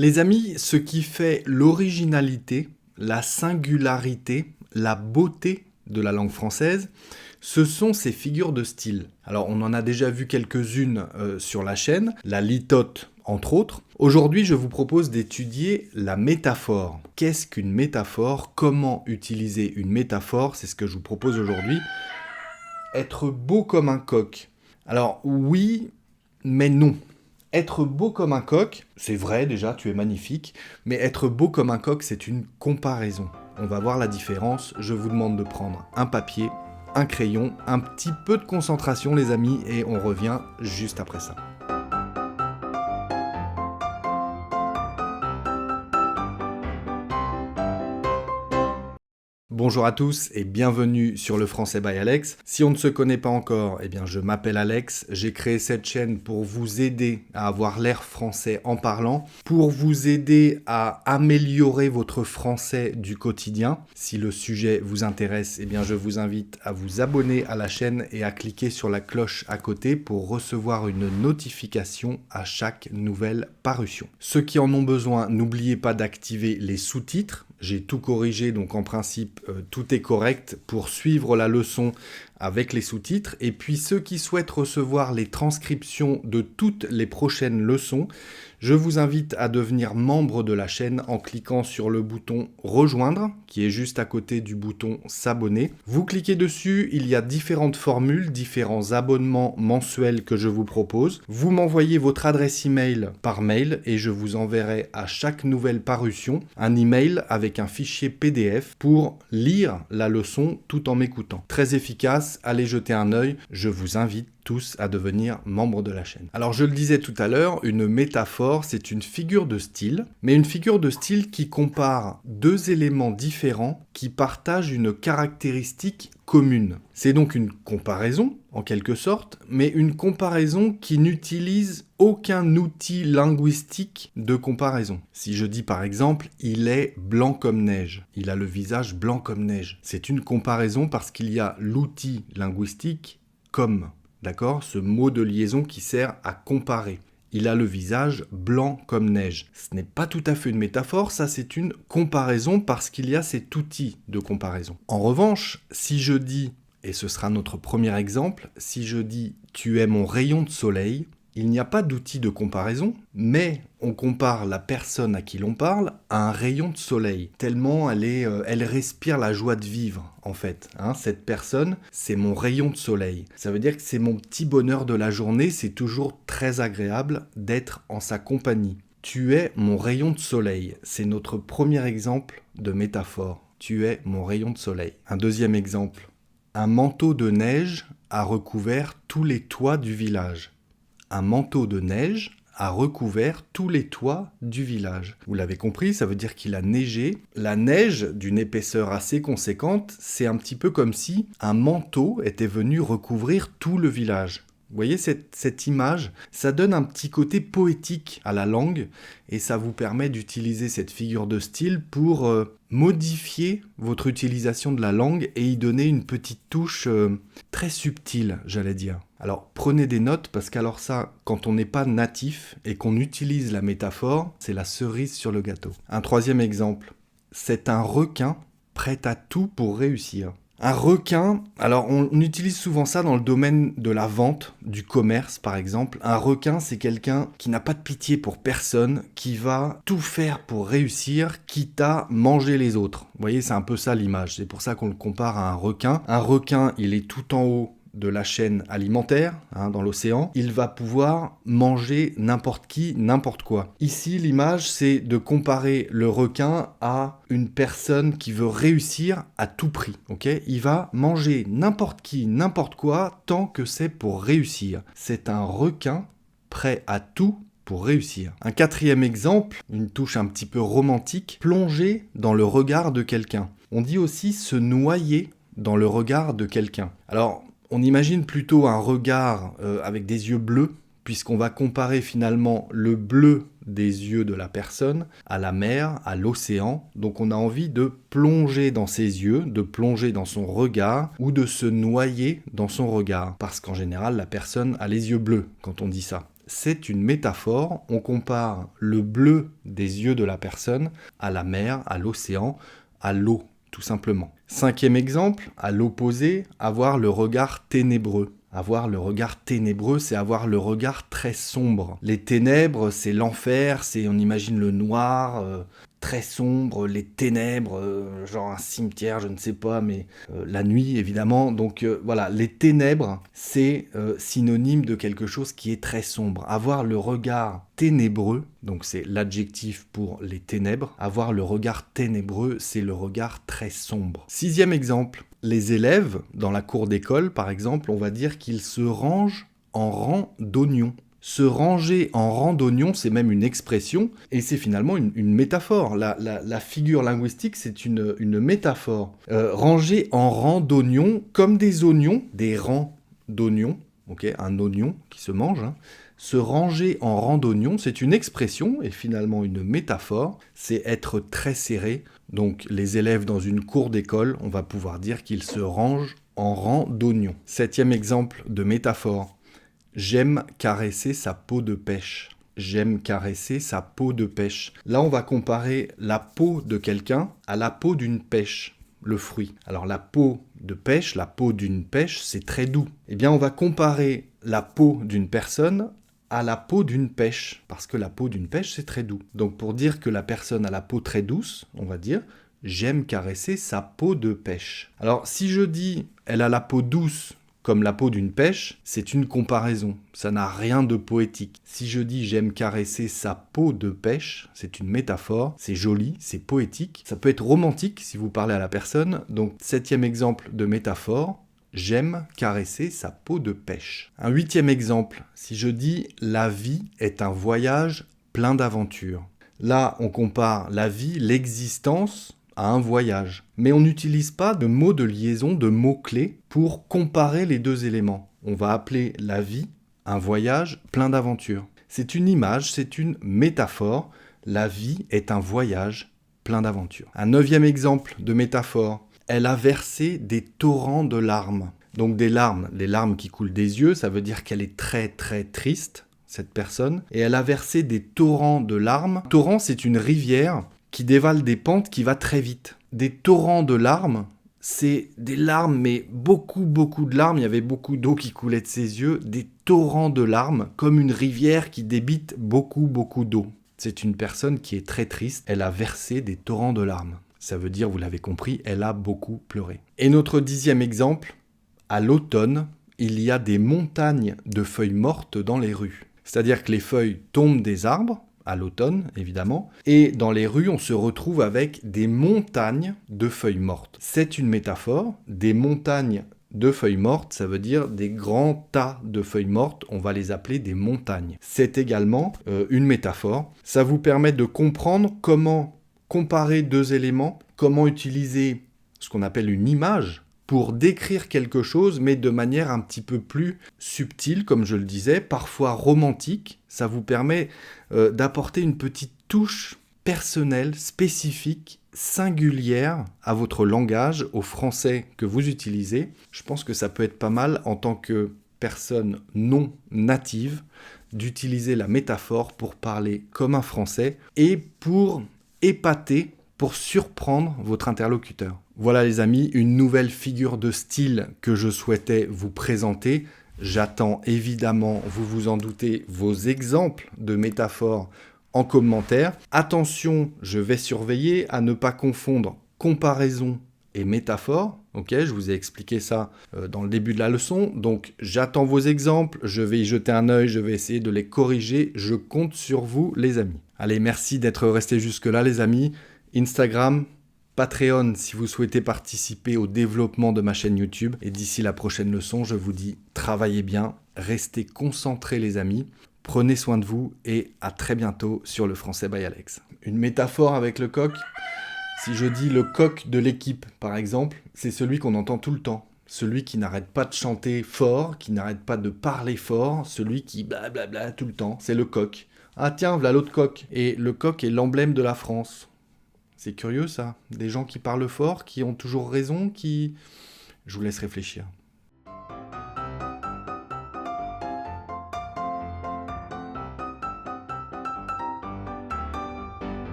Les amis, ce qui fait l'originalité, la singularité, la beauté de la langue française, ce sont ces figures de style. Alors on en a déjà vu quelques-unes sur la chaîne, la litote entre autres. Aujourd'hui je vous propose d'étudier la métaphore. Qu'est-ce qu'une métaphore? Comment utiliser une métaphore? C'est ce que je vous propose aujourd'hui. Être beau comme un coq. Alors oui, mais non. Être beau comme un coq, c'est vrai déjà, tu es magnifique, mais être beau comme un coq, c'est une comparaison. On va voir la différence, je vous demande de prendre un papier, un crayon, un petit peu de concentration les amis, et on revient juste après ça. Bonjour à tous et bienvenue sur le Français by Alex. Si on ne se connaît pas encore, eh bien je m'appelle Alex, j'ai créé cette chaîne pour vous aider à avoir l'air français en parlant, pour vous aider à améliorer votre français du quotidien. Si le sujet vous intéresse, eh bien je vous invite à vous abonner à la chaîne et à cliquer sur la cloche à côté pour recevoir une notification à chaque nouvelle parution. Ceux qui en ont besoin, n'oubliez pas d'activer les sous-titres. J'ai tout corrigé, donc en principe, tout est correct pour suivre la leçon avec les sous-titres. Et puis ceux qui souhaitent recevoir les transcriptions de toutes les prochaines leçons, je vous invite à devenir membre de la chaîne en cliquant sur le bouton « Rejoindre » qui est juste à côté du bouton « S'abonner ». Vous cliquez dessus, il y a différentes formules, différents abonnements mensuels que je vous propose. Vous m'envoyez votre adresse email par mail et je vous enverrai à chaque nouvelle parution un email avec un fichier PDF pour lire la leçon tout en m'écoutant. Très efficace, allez jeter un œil, je vous invite tous à devenir membres de la chaîne. Alors je le disais tout à l'heure, une métaphore c'est une figure de style, mais une figure de style qui compare deux éléments différents qui partagent une caractéristique commune. C'est donc une comparaison en quelque sorte, mais une comparaison qui n'utilise aucun outil linguistique de comparaison. Si je dis par exemple « il est blanc comme neige », il a le visage blanc comme neige. C'est une comparaison parce qu'il y a l'outil linguistique « comme ». D'accord? Ce mot de liaison qui sert à comparer. Il a le visage blanc comme neige. Ce n'est pas tout à fait une métaphore, ça c'est une comparaison parce qu'il y a cet outil de comparaison. En revanche, si je dis, et ce sera notre premier exemple, si je dis « tu es mon rayon de soleil », il n'y a pas d'outil de comparaison, mais on compare la personne à qui l'on parle à un rayon de soleil, tellement elle respire la joie de vivre, en fait. Cette personne, c'est mon rayon de soleil. Ça veut dire que c'est mon petit bonheur de la journée, c'est toujours très agréable d'être en sa compagnie. Tu es mon rayon de soleil, c'est notre premier exemple de métaphore. Tu es mon rayon de soleil. Un deuxième exemple. Un manteau de neige a recouvert tous les toits du village. Un manteau de neige a recouvert tous les toits du village. Vous l'avez compris, ça veut dire qu'il a neigé. La neige, d'une épaisseur assez conséquente, c'est un petit peu comme si un manteau était venu recouvrir tout le village. Vous voyez cette image, ça donne un petit côté poétique à la langue et ça vous permet d'utiliser cette figure de style pour modifier votre utilisation de la langue et y donner une petite touche très subtile, j'allais dire. Alors prenez des notes parce qu'alors ça, quand on n'est pas natif et qu'on utilise la métaphore, c'est la cerise sur le gâteau. Un troisième exemple, c'est un requin prêt à tout pour réussir. Un requin, alors on utilise souvent ça dans le domaine de la vente, du commerce par exemple. Un requin, c'est quelqu'un qui n'a pas de pitié pour personne, qui va tout faire pour réussir, quitte à manger les autres. Vous voyez, c'est un peu ça l'image, c'est pour ça qu'on le compare à un requin. Un requin, il est tout en haut de la chaîne alimentaire, dans l'océan, il va pouvoir manger n'importe qui, n'importe quoi. Ici, l'image, c'est de comparer le requin à une personne qui veut réussir à tout prix. Okay ? Il va manger n'importe qui, n'importe quoi, tant que c'est pour réussir. C'est un requin prêt à tout pour réussir. Un quatrième exemple, une touche un petit peu romantique, plonger dans le regard de quelqu'un. On dit aussi se noyer dans le regard de quelqu'un. Alors, on imagine plutôt un regard avec des yeux bleus, puisqu'on va comparer finalement le bleu des yeux de la personne à la mer, à l'océan. Donc on a envie de plonger dans ses yeux, de plonger dans son regard, ou de se noyer dans son regard. Parce qu'en général, la personne a les yeux bleus quand on dit ça. c'est une métaphore. On compare le bleu des yeux de la personne à la mer, à l'océan, à l'eau, tout simplement. 5e exemple, à l'opposé, avoir le regard ténébreux. Avoir le regard ténébreux, c'est avoir le regard très sombre. Les ténèbres, c'est l'enfer, on imagine le noir, très sombre, les ténèbres, genre un cimetière, je ne sais pas, mais la nuit, évidemment. Donc voilà, les ténèbres, c'est synonyme de quelque chose qui est très sombre. Avoir le regard ténébreux, donc c'est l'adjectif pour les ténèbres. Avoir le regard ténébreux, c'est le regard très sombre. 6e exemple, les élèves, dans la cour d'école, par exemple, on va dire qu'ils se rangent en rang d'oignons. Se ranger en rang d'oignons, c'est même une expression, et c'est finalement une métaphore. La figure linguistique, c'est une métaphore. Ranger en rang d'oignons, comme des oignons, des rangs d'oignons, okay, un oignon qui se mange, hein. Se ranger en rang d'oignons, c'est une expression, et finalement une métaphore, c'est être très serré. Donc les élèves dans une cour d'école, on va pouvoir dire qu'ils se rangent en rang d'oignons. 7e exemple de métaphore. J'aime caresser sa peau de pêche. J'aime caresser sa peau de pêche. Là, on va comparer la peau de quelqu'un à la peau d'une pêche, le fruit. Alors la peau de pêche, la peau d'une pêche, c'est très doux. Eh bien, on va comparer la peau d'une personne à la peau d'une pêche, parce que la peau d'une pêche, c'est très doux. Donc pour dire que la personne a la peau très douce, on va dire « j'aime caresser sa peau de pêche ». Alors si je dis « elle a la peau douce », comme la peau d'une pêche, c'est une comparaison. Ça n'a rien de poétique. Si je dis j'aime caresser sa peau de pêche, c'est une métaphore, c'est joli, c'est poétique. Ça peut être romantique si vous parlez à la personne. Donc, 7e exemple de métaphore, j'aime caresser sa peau de pêche. Un 8e exemple, si je dis la vie est un voyage plein d'aventures. Là, on compare la vie, l'existence, à un voyage. Mais on n'utilise pas de mots de liaison, de mots-clés pour comparer les deux éléments. On va appeler la vie un voyage plein d'aventures. C'est une image, c'est une métaphore. La vie est un voyage plein d'aventures. Un 9e exemple de métaphore. Elle a versé des torrents de larmes. Donc des larmes, les larmes qui coulent des yeux, ça veut dire qu'elle est très très triste, cette personne. Et elle a versé des torrents de larmes. Torrent, c'est une rivière qui dévale des pentes qui va très vite. Des torrents de larmes, c'est des larmes, mais beaucoup de larmes. Il y avait beaucoup d'eau qui coulait de ses yeux. Des torrents de larmes, comme une rivière qui débite beaucoup d'eau. C'est une personne qui est très triste. Elle a versé des torrents de larmes. Ça veut dire, vous l'avez compris, elle a beaucoup pleuré. Et notre 10e exemple, à l'automne, il y a des montagnes de feuilles mortes dans les rues. C'est-à-dire que les feuilles tombent des arbres, à l'automne, évidemment. Et dans les rues, on se retrouve avec des montagnes de feuilles mortes. C'est une métaphore. Des montagnes de feuilles mortes, ça veut dire des grands tas de feuilles mortes. On va les appeler des montagnes. C'est également une métaphore. Ça vous permet de comprendre comment comparer deux éléments, comment utiliser ce qu'on appelle une image pour décrire quelque chose, mais de manière un petit peu plus subtile, comme je le disais, parfois romantique. Ça vous permet d'apporter une petite touche personnelle, spécifique, singulière à votre langage, au français que vous utilisez. Je pense que ça peut être pas mal en tant que personne non native d'utiliser la métaphore pour parler comme un français et pour épater, pour surprendre votre interlocuteur. Voilà les amis, une nouvelle figure de style que je souhaitais vous présenter. J'attends évidemment, vous vous en doutez, vos exemples de métaphores en commentaire. Attention, je vais surveiller à ne pas confondre comparaison et métaphore. Ok, je vous ai expliqué ça dans le début de la leçon. Donc j'attends vos exemples, je vais y jeter un œil, je vais essayer de les corriger. Je compte sur vous les amis. Allez, merci d'être restés jusque-là les amis. Instagram, Patreon si vous souhaitez participer au développement de ma chaîne YouTube. Et d'ici la prochaine leçon, je vous dis travaillez bien, restez concentrés les amis, prenez soin de vous et à très bientôt sur le Français by Alex. Une métaphore avec le coq. Si je dis le coq de l'équipe par exemple, c'est celui qu'on entend tout le temps. Celui qui n'arrête pas de chanter fort, qui n'arrête pas de parler fort, celui qui blablabla tout le temps, c'est le coq. Ah tiens, voilà l'autre coq. Et le coq est l'emblème de la France. C'est curieux ça, des gens qui parlent fort, qui ont toujours raison, qui... Je vous laisse réfléchir.